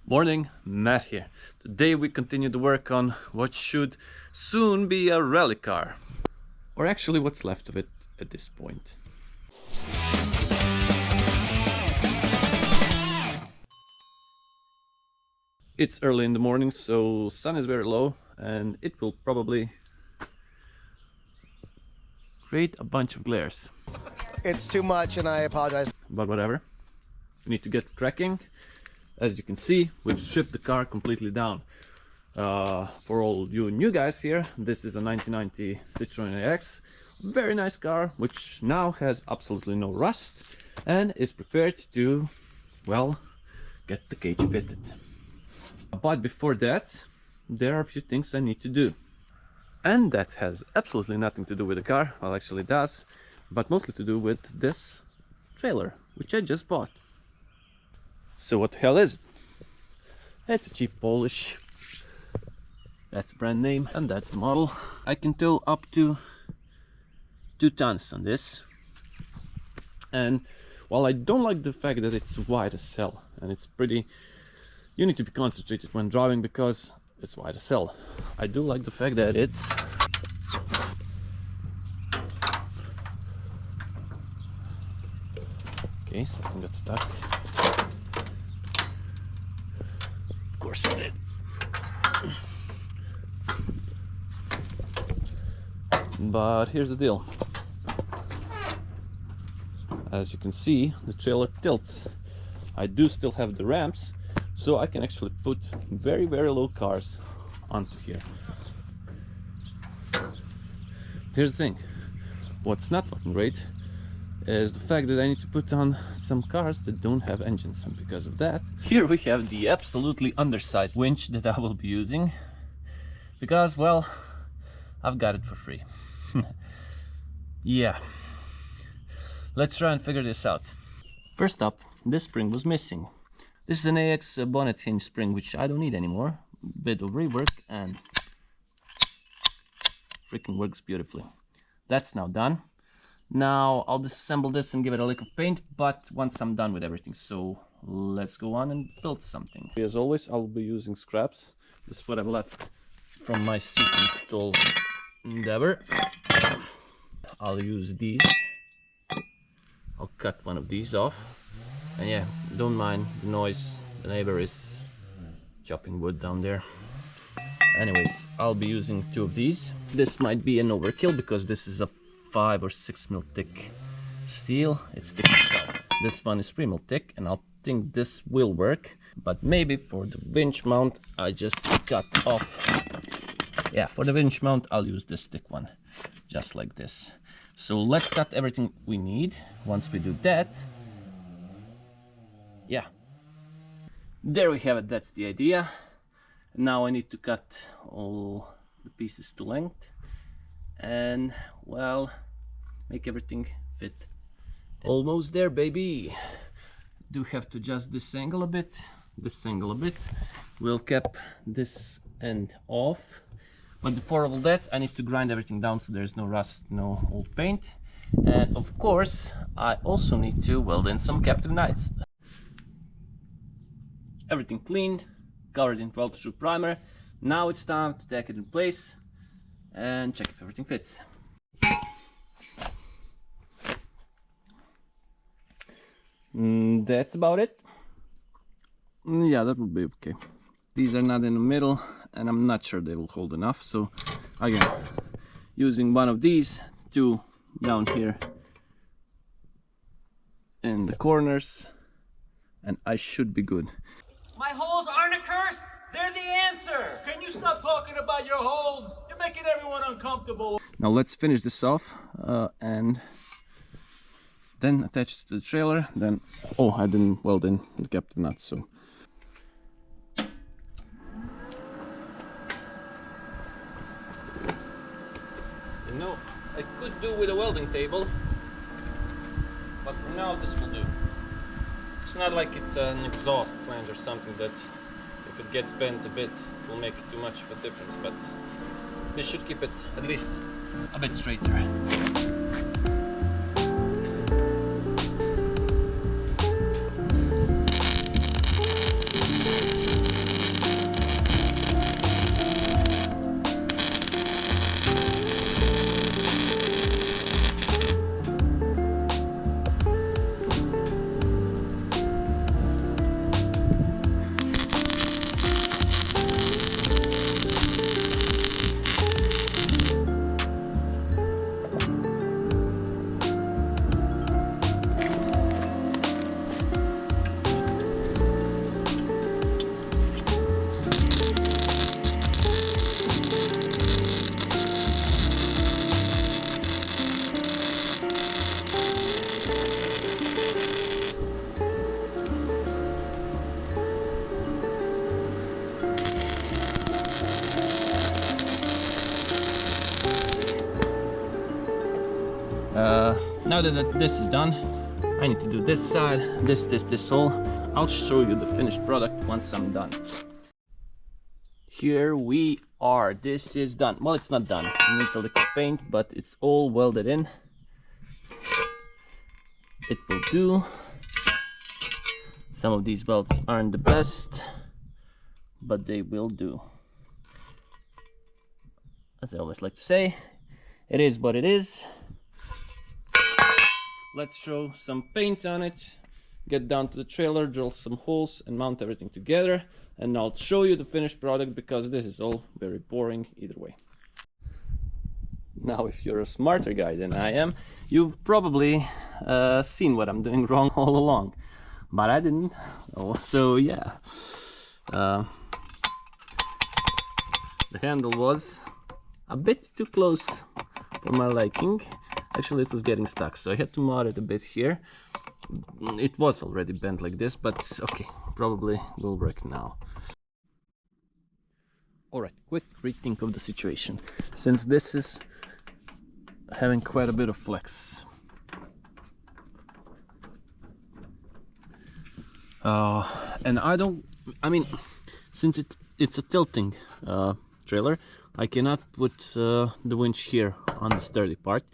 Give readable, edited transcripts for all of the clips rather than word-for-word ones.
Morning, Matt here. Today we continue to work on what should soon be a rally car. Or actually what's left of it at this point. It's early in the morning, so sun is very low and it will probably create a bunch of glares. It's too much and I apologize. But whatever. We need to get cracking. As you can see, we've stripped the car completely down. For all you new guys here, this is a 1990 Citroen AX. Very nice car, which now has absolutely no rust and is prepared to, well, get the cage fitted. But before that, there are a few things I need to do. And that has absolutely nothing to do with the car, well actually it does, but mostly to do with this trailer, which I just bought. So what the hell is it? It's a cheap Polish. That's the brand name and that's the model. I can tow up to 2 tons on this. And while I don't like the fact that it's wide as hell and it's pretty... You need to be concentrated when driving because it's wide as hell. I do like the fact that it's... Okay, something got stuck. Of course it did. But here's the deal. As you can see, the trailer tilts. I do still have the ramps, so I can actually put very low cars onto here. Here's the thing. What's not fucking great is the fact that I need to put on some cars that don't have engines, and because of that, here we have the absolutely undersized winch that I will be using because, well, I've got it for free. Yeah, let's try and figure this out. First up, this spring was missing. This is an AX bonnet hinge spring, which I don't need anymore. Bit of rework and freaking works beautifully. That's now done. Now I'll disassemble this and give it a lick of paint, but once I'm done with everything, so let's go on and build something. As always, I'll be using scraps. This is what I've left from my seat install endeavor. I'll use these. I'll cut one of these off. And yeah, don't mind the noise. The neighbor is chopping wood down there. Anyways, I'll be using 2 of these. This might be an overkill because this is a 5 or 6 mil thick steel. It's thick as hell. This one is 3 mil thick and I think this will work. But maybe for the winch mount I just cut off. Yeah, for the winch mount I'll use this thick one. Just like this. So let's cut everything we need. Once we do that, yeah, there we have it. That's the idea. Now I need to cut all the pieces to length and, well, make everything fit. Almost there, baby. Do have to adjust this angle a bit, this angle a bit. We'll cap this end off, but before all that I need to grind everything down so there's no rust, no old paint, and of course I also need to weld in some captive knights. Everything cleaned, covered in 12-through primer. Now it's time to tack it in place and check if everything fits. That's about it. Yeah, that will be okay. These are not in the middle and I'm not sure they will hold enough, so again, using one of these, 2 down here in the corners, and I should be good. My holes aren't a curse, they're the answer! Can you stop talking about your holes? You're making everyone uncomfortable. Now let's finish this off and then attach it to the trailer. Then, oh, I didn't weld in the captive nuts, so. You know, I could do with a welding table, but for now this will do. It's not like it's an exhaust flange or something that if it gets bent a bit will make too much of a difference, but this should keep it at least a bit straighter. now that this is done, I need to do this side, this all. I'll show you the finished product once I'm done. Here we are. This is done. Well, it's not done. It needs a little paint, but it's all welded in. It will do. Some of these welds aren't the best, but they will do. As I always like to say, it is what it is. Let's throw some paint on it, get down to the trailer, drill some holes and mount everything together, and I'll show you the finished product because this is all very boring either way. Now if you're a smarter guy than I am, you've probably seen what I'm doing wrong all along, but I didn't. Oh, so yeah, the handle was a bit too close for my liking. Actually, it was getting stuck, so I had to mod it a bit here. It was already bent like this, but okay, probably will work now. Alright, quick rethink of the situation. Since this is having quite a bit of flex. And I mean, since it's a tilting trailer, I cannot put the winch here on the sturdy part,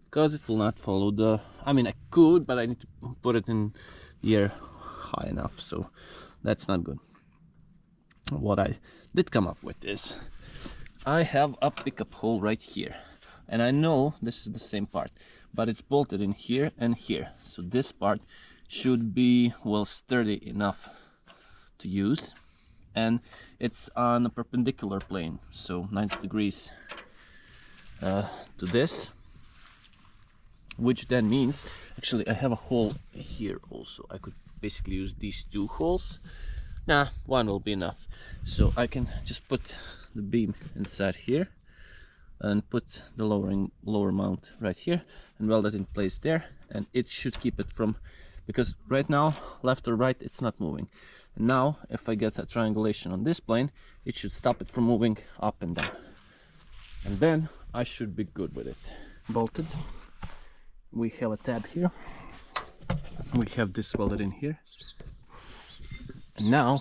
because it will not follow the... I mean, I could, but I need to put it in the air high enough, so that's not good. What I did come up with is, I have a pickup hole right here, and I know this is the same part, but it's bolted in here and here, so this part should be, well, sturdy enough to use, and it's on a perpendicular plane, so 90 degrees to this. Which then means, actually I have a hole here also. I could basically use these two holes. Nah, one will be enough. So I can just put the beam inside here and put the lower mount right here and weld it in place there, and it should keep it from, because right now left or right it's not moving. And now if I get a triangulation on this plane, it should stop it from moving up and down, and then I should be good with it. Bolted. We have a tab here, we have this welded in here, and now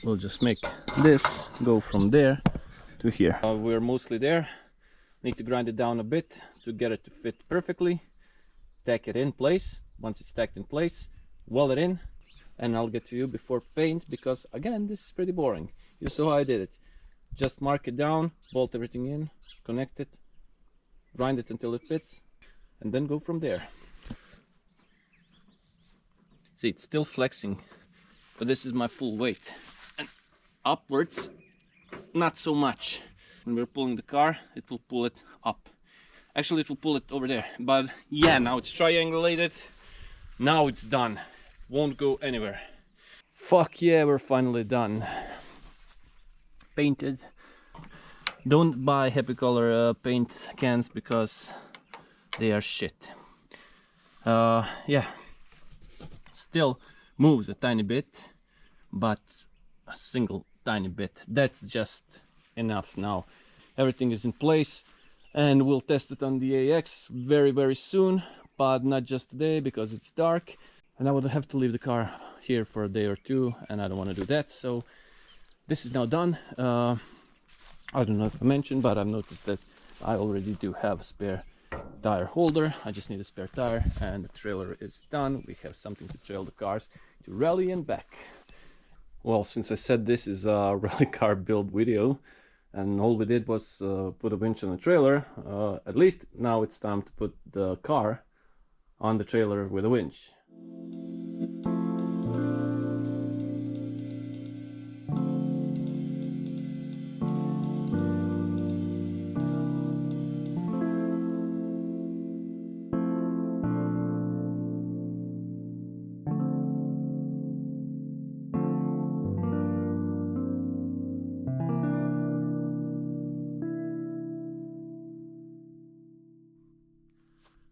we'll just make this go from there to here. We're mostly there. Need to grind it down a bit to get it to fit perfectly, tack it in place. Once it's tacked in place, weld it in, and I'll get to you before paint, because again, this is pretty boring. You saw how I did it. Just mark it down, bolt everything in, connect it, grind it until it fits, and then go from there. See, it's still flexing, but this is my full weight, and upwards not so much. When we're pulling the car, it will pull it up. Actually, it will pull it over there, but yeah, now it's triangulated, now it's done, won't go anywhere. Fuck yeah, we're finally done. Painted. Don't buy Happy Color paint cans because they are shit. Yeah, still moves a tiny bit, but a single tiny bit, that's just enough. Now everything is in place, and we'll test it on the AX very soon, but not just today because it's dark and I would have to leave the car here for a day or two, and I don't want to do that. So this is now done. I don't know if I mentioned, but I've noticed that I already do have a spare tire holder. I just need a spare tire, and the trailer is done. We have something to trail the cars to rally and back. Well, since I said this is a rally car build video, and all we did was put a winch on the trailer, at least now it's time to put the car on the trailer with a winch.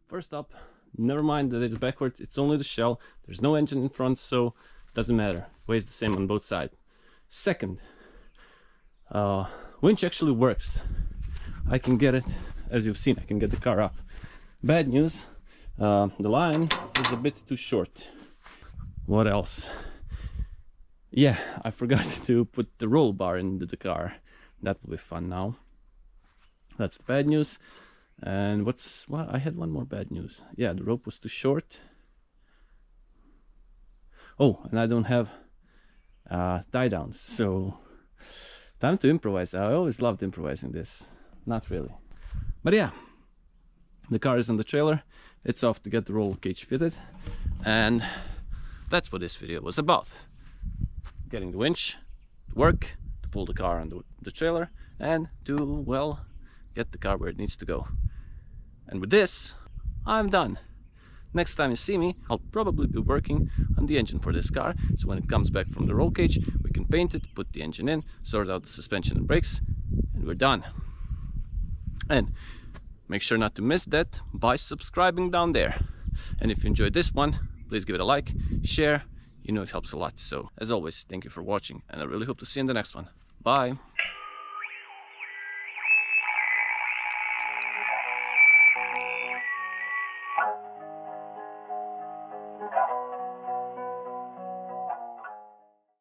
First up, never mind that it's backwards, it's only the shell, there's no engine in front, so it doesn't matter, weighs the same on both sides. Second, winch actually works. I can get it, as you've seen, I can get the car up Bad news, the line is a bit too short. What else? Yeah, I forgot to put the roll bar into the car. That will be fun now. That's the bad news. And well, I had one more bad news. Yeah, the rope was too short. Oh, and I don't have tie downs, so time to improvise. I always loved improvising this. Not really. But yeah, the car is on the trailer. It's off to get the roll cage fitted. And that's what this video was about. Getting the winch to work, to pull the car on the trailer, and to, well, get the car where it needs to go. And with this, I'm done. Next time you see me, I'll probably be working on the engine for this car, so when it comes back from the roll cage, we can paint it, put the engine in, sort out the suspension and brakes, and we're done. And make sure not to miss that by subscribing down there. And if you enjoyed this one, please give it a like, share, you know it helps a lot. So as always, thank you for watching, and I really hope to see you in the next one. Bye!